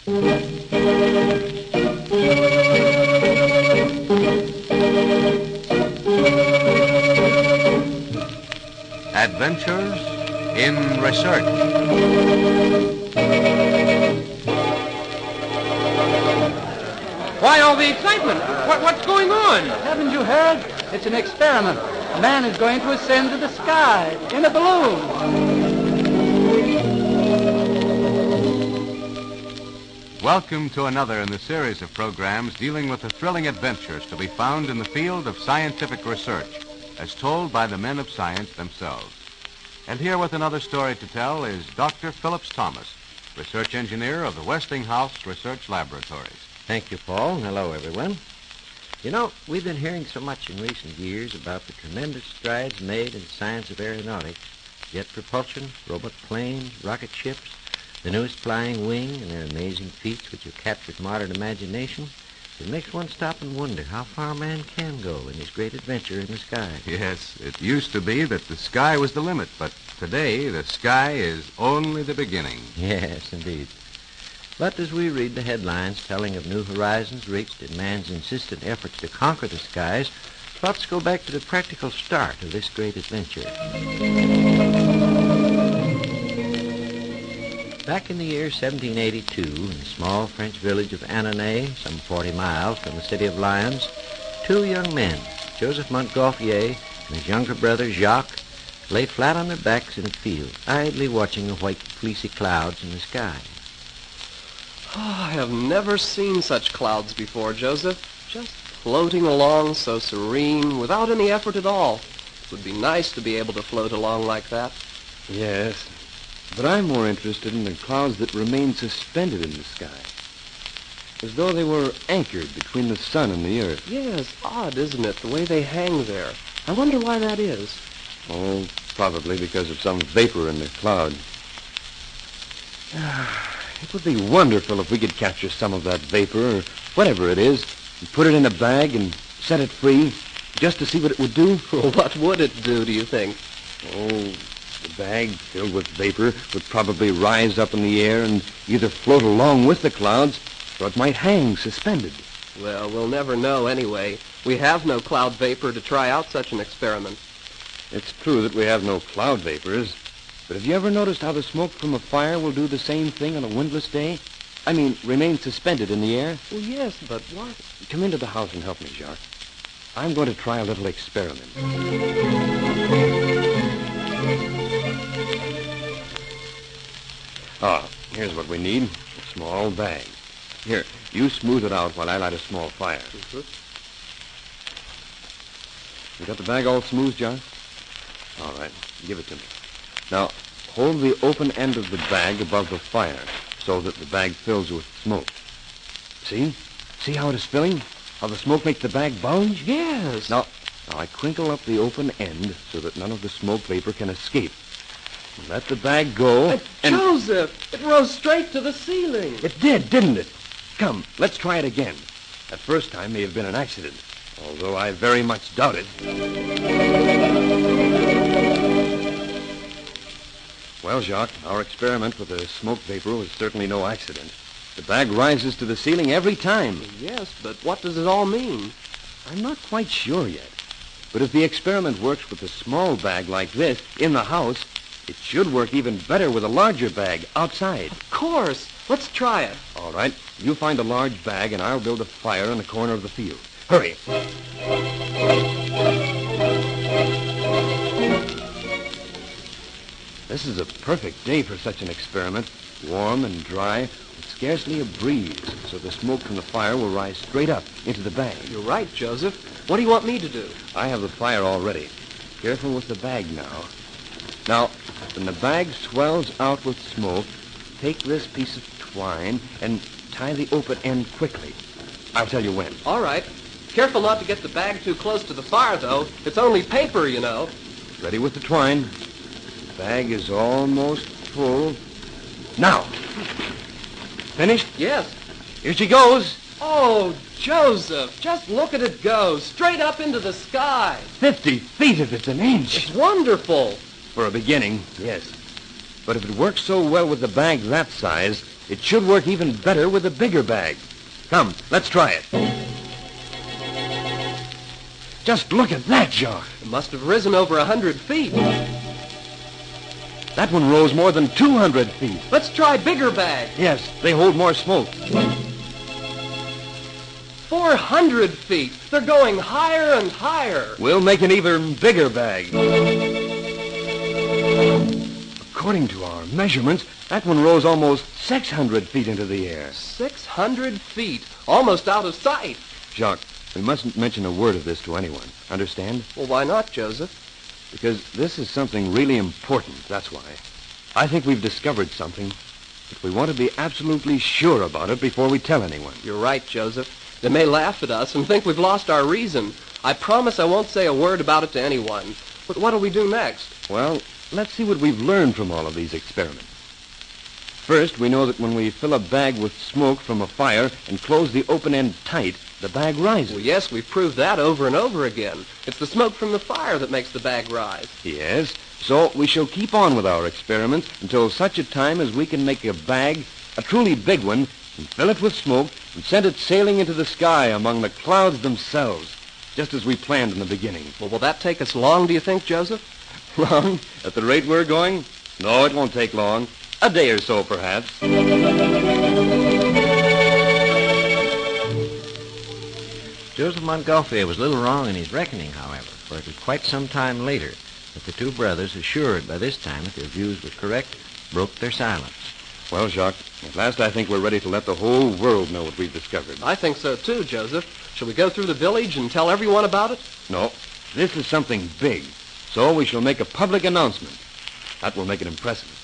Adventures in Research. Why all the excitement? What's going on? Haven't you heard? It's an experiment. A man is going to ascend to the sky in a balloon. Welcome to another in the series of programs dealing with the thrilling adventures to be found in the field of scientific research, as told by the men of science themselves. And here with another story to tell is Dr. Phillips Thomas, research engineer of the Westinghouse Research Laboratories. Thank you, Paul. Hello, everyone. You know, we've been hearing so much in recent years about the tremendous strides made in the science of aeronautics, jet propulsion, robot planes, rocket ships, the newest flying wing, and their amazing feats which have captured modern imagination. It makes one stop and wonder how far man can go in his great adventure in the sky. Yes, it used to be that the sky was the limit, but today the sky is only the beginning. Yes, indeed. But as we read the headlines telling of new horizons reached in man's insistent efforts to conquer the skies, thoughts go back to the practical start of this great adventure. Back in the year 1782, in the small French village of Annonay, some 40 miles from the city of Lyons, two young men, Joseph Montgolfier and his younger brother Jacques, lay flat on their backs in a field, idly watching the white, fleecy clouds in the sky. Oh, I have never seen such clouds before, Joseph. Just floating along so serene, without any effort at all. It would be nice to be able to float along like that. Yes, but I'm more interested in the clouds that remain suspended in the sky, as though they were anchored between the sun and the earth. Yes, odd, isn't it, the way they hang there? I wonder why that is. Oh, probably because of some vapor in the cloud. It would be wonderful if we could capture some of that vapor, or whatever it is, and put it in a bag and set it free, just to see what it would do. Well, what would it do, do you think? Oh, the bag filled with vapor would probably rise up in the air and either float along with the clouds, or it might hang suspended. Well, we'll never know anyway. We have no cloud vapor to try out such an experiment. It's true that we have no cloud vapors, but have you ever noticed how the smoke from a fire will do the same thing on a windless day? I mean, remain suspended in the air? Well, yes, but what? Come into the house and help me, Jacques. I'm going to try a little experiment. Here's what we need. A small bag. Here, you smooth it out while I light a small fire. Mm-hmm. You got the bag all smooth, John? All right, give it to me. Now, hold the open end of the bag above the fire so that the bag fills with smoke. See? See how it is filling? How the smoke makes the bag bulge? Yes. Now I crinkle up the open end so that none of the smoke vapor can escape. Let the bag go. And Joseph, it rose straight to the ceiling. It did, didn't it? Come, let's try it again. That first time may have been an accident, although I very much doubt it. Well, Jacques, our experiment with the smoke vapor was certainly no accident. The bag rises to the ceiling every time. Yes, but what does it all mean? I'm not quite sure yet. But if the experiment works with a small bag like this in the house, it should work even better with a larger bag outside. Of course. Let's try it. All right. You find a large bag, and I'll build a fire in the corner of the field. Hurry. This is a perfect day for such an experiment. Warm and dry, with scarcely a breeze, so the smoke from the fire will rise straight up into the bag. You're right, Joseph. What do you want me to do? I have the fire all ready. Careful with the bag now. Now, when the bag swells out with smoke, take this piece of twine and tie the open end quickly. I'll tell you when. All right. Careful not to get the bag too close to the fire, though. It's only paper, you know. Ready with the twine. The bag is almost full. Now. Finished? Yes. Here she goes. Oh, Joseph, just look at it go. Straight up into the sky. 50 feet if it's an inch. It's wonderful. For a beginning, yes. But if it works so well with the bag that size, it should work even better with a bigger bag. Come, let's try it. Just look at that, Jacques. It must have risen over 100 feet. That one rose more than 200 feet. Let's try bigger bags. Yes, they hold more smoke. 400 feet. They're going higher and higher. We'll make an even bigger bag. According to our measurements, that one rose almost 600 feet into the air. 600 feet. Almost out of sight. Jacques, we mustn't mention a word of this to anyone. Understand? Well, why not, Joseph? Because this is something really important, that's why. I think we've discovered something, but we want to be absolutely sure about it before we tell anyone. You're right, Joseph. They may laugh at us and think we've lost our reason. I promise I won't say a word about it to anyone. But what'll we do next? Well, let's see what we've learned from all of these experiments. First, we know that when we fill a bag with smoke from a fire and close the open end tight, the bag rises. Well, yes, we've proved that over and over again. It's the smoke from the fire that makes the bag rise. Yes, so we shall keep on with our experiments until such a time as we can make a bag, a truly big one, and fill it with smoke and send it sailing into the sky among the clouds themselves, just as we planned in the beginning. Well, will that take us long, do you think, Joseph? Long? At the rate we're going? No, it won't take long. A day or so, perhaps. Joseph Montgolfier was a little wrong in his reckoning, however, for it was quite some time later that the two brothers, assured by this time that their views were correct, broke their silence. Well, Jacques, at last I think we're ready to let the whole world know what we've discovered. I think so, too, Joseph. Shall we go through the village and tell everyone about it? No, this is something big, so we shall make a public announcement. That will make it impressive.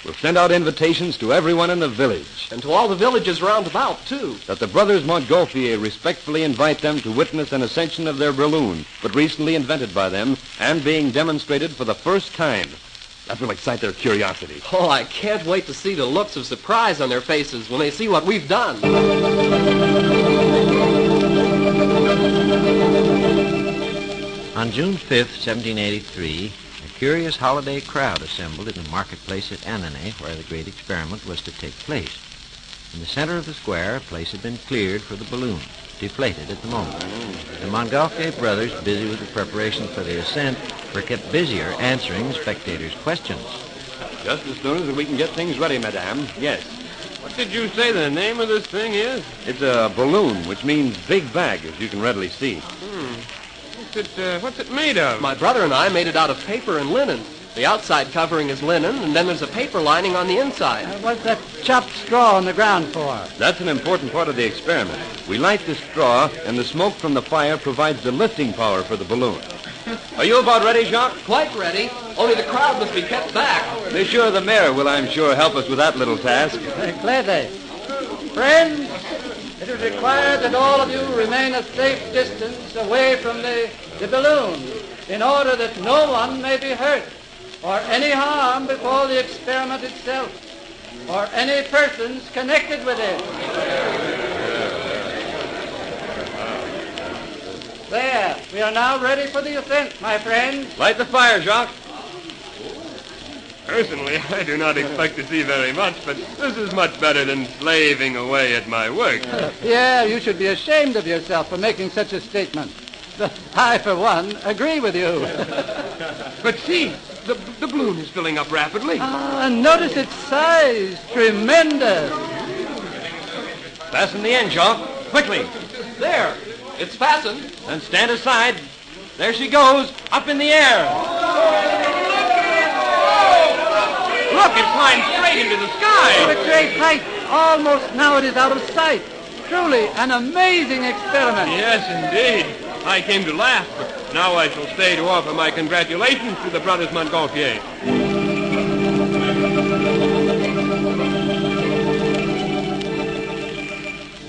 We'll send out invitations to everyone in the village. And to all the villages round about, too. That the brothers Montgolfier respectfully invite them to witness an ascension of their balloon, but recently invented by them and being demonstrated for the first time. That will excite their curiosity. Oh, I can't wait to see the looks of surprise on their faces when they see what we've done. On June 5th, 1783, a curious holiday crowd assembled in the marketplace at Annonay, where the great experiment was to take place. In the center of the square, a place had been cleared for the balloon, deflated at the moment. The Montgolfier brothers, busy with the preparations for the ascent, were kept busier answering the spectators' questions. Just as soon as we can get things ready, madame. Yes. What did you say the name of this thing is? It's a balloon, which means big bag, as you can readily see. What's it made of? My brother and I made it out of paper and linen. The outside covering is linen, and then there's a paper lining on the inside. What's that chopped straw on the ground for? That's an important part of the experiment. We light the straw, and the smoke from the fire provides the lifting power for the balloon. Are you about ready, Jacques? Quite ready, only the crowd must be kept back. Monsieur the mayor will, I'm sure, help us with that little task. Gladly. Friends, it is required that all of you remain a safe distance away from the balloon in order that no one may be hurt or any harm befall the experiment itself or any persons connected with it. There, we are now ready for the ascent, my friends. Light the fire, Jacques. Personally, I do not expect to see very much, but this is much better than slaving away at my work. Yeah, you should be ashamed of yourself for making such a statement. I, for one, agree with you. But see, the balloon is filling up rapidly. And notice its size. Tremendous. Fasten the end, Jacques. Quickly. There, it's fastened. And stand aside. There she goes, up in the air. Look, it climbed straight into the sky. At a great height. Almost now it is out of sight. Truly an amazing experiment. Yes, indeed. I came to laugh, but now I shall stay to offer my congratulations to the brothers Montgolfier.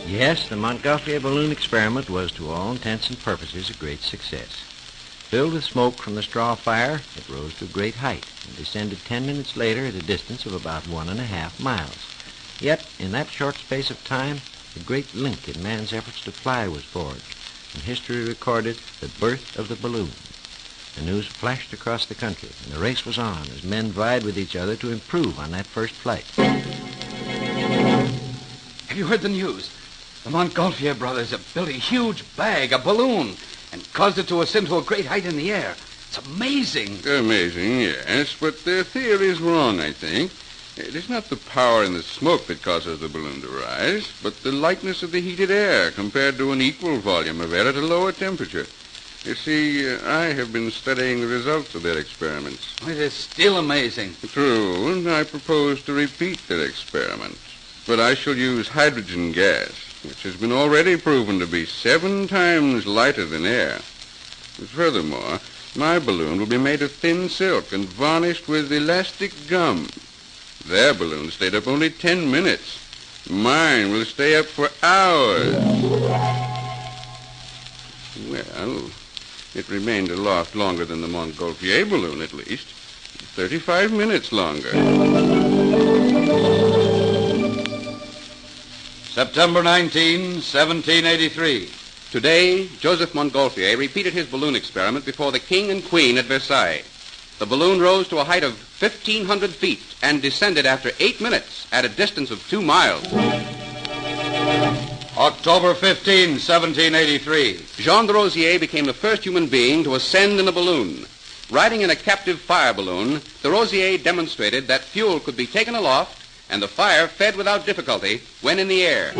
Yes, the Montgolfier balloon experiment was, to all intents and purposes, a great success. Filled with smoke from the straw fire, it rose to a great height and descended 10 minutes later at a distance of about 1.5 miles. Yet, in that short space of time, a great link in man's efforts to fly was forged, and history recorded the birth of the balloon. The news flashed across the country, and the race was on as men vied with each other to improve on that first flight. Have you heard the news? The Montgolfier brothers have built a huge bag, a balloon, and caused it to ascend to a great height in the air. It's amazing. Amazing, yes, but their theory is wrong, I think. It is not the power in the smoke that causes the balloon to rise, but the lightness of the heated air compared to an equal volume of air at a lower temperature. You see, I have been studying the results of their experiments. It is still amazing. True, and I propose to repeat their experiment. But I shall use hydrogen gas, which has been already proven to be 7 times lighter than air. Furthermore, my balloon will be made of thin silk and varnished with elastic gum. Their balloon stayed up only 10 minutes. Mine will stay up for hours. Well, it remained aloft longer than the Montgolfier balloon, at least. 35 minutes longer. September 19, 1783. Today, Joseph Montgolfier repeated his balloon experiment before the king and queen at Versailles. The balloon rose to a height of 1,500 feet and descended after 8 minutes at a distance of 2 miles. October 15, 1783. Jean de Rosier became the first human being to ascend in a balloon. Riding in a captive fire balloon, de Rosier demonstrated that fuel could be taken aloft and the fire fed without difficulty when in the air.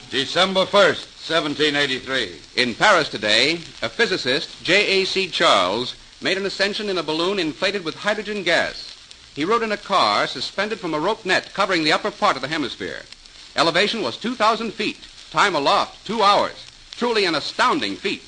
December 1st, 1783. In Paris today, a physicist, J.A.C. Charles, made an ascension in a balloon inflated with hydrogen gas. He rode in a car suspended from a rope net covering the upper part of the hemisphere. Elevation was 2,000 feet. Time aloft, 2 hours. Truly an astounding feat.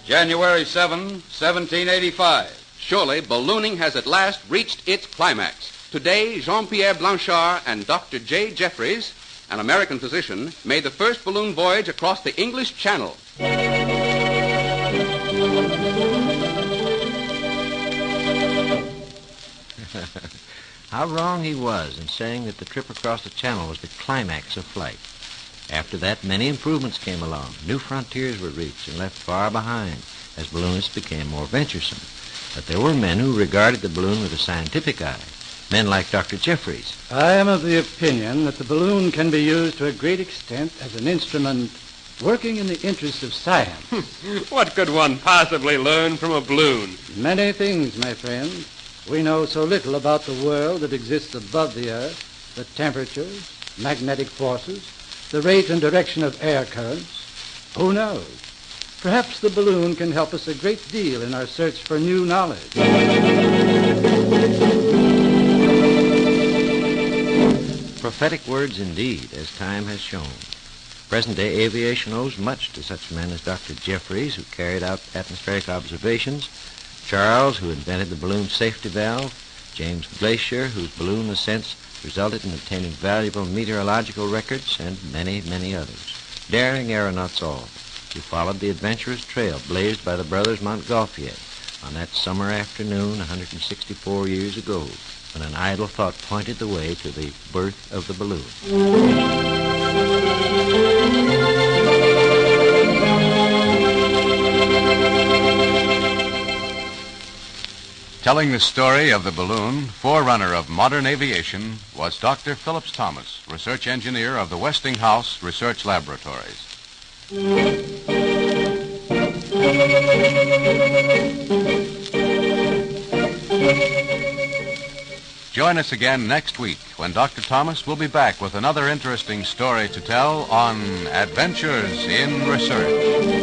January 7, 1785. Surely, ballooning has at last reached its climax. Today, Jean-Pierre Blanchard and Dr. J. Jeffries, an American physician, made the first balloon voyage across the English Channel. How wrong he was in saying that the trip across the Channel was the climax of flight. After that, many improvements came along. New frontiers were reached and left far behind as balloonists became more venturesome. But there were men who regarded the balloon with a scientific eye. Men like Dr. Jeffries. I am of the opinion that the balloon can be used to a great extent as an instrument working in the interest of science. What could one possibly learn from a balloon? Many things, my friend. We know so little about the world that exists above the earth, the temperatures, magnetic forces, the rate and direction of air currents. Who knows? Perhaps the balloon can help us a great deal in our search for new knowledge. Prophetic words indeed, as time has shown. Present-day aviation owes much to such men as Dr. Jeffries, who carried out atmospheric observations, Charles, who invented the balloon safety valve, James Glacier, whose balloon ascents resulted in obtaining valuable meteorological records, and many, many others. Daring aeronauts all, who followed the adventurous trail blazed by the brothers Montgolfier on that summer afternoon 164 years ago, when an idle thought pointed the way to the birth of the balloon. Telling the story of the balloon, forerunner of modern aviation, was Dr. Phillips Thomas, research engineer of the Westinghouse Research Laboratories. Join us again next week when Dr. Thomas will be back with another interesting story to tell on Adventures in Research.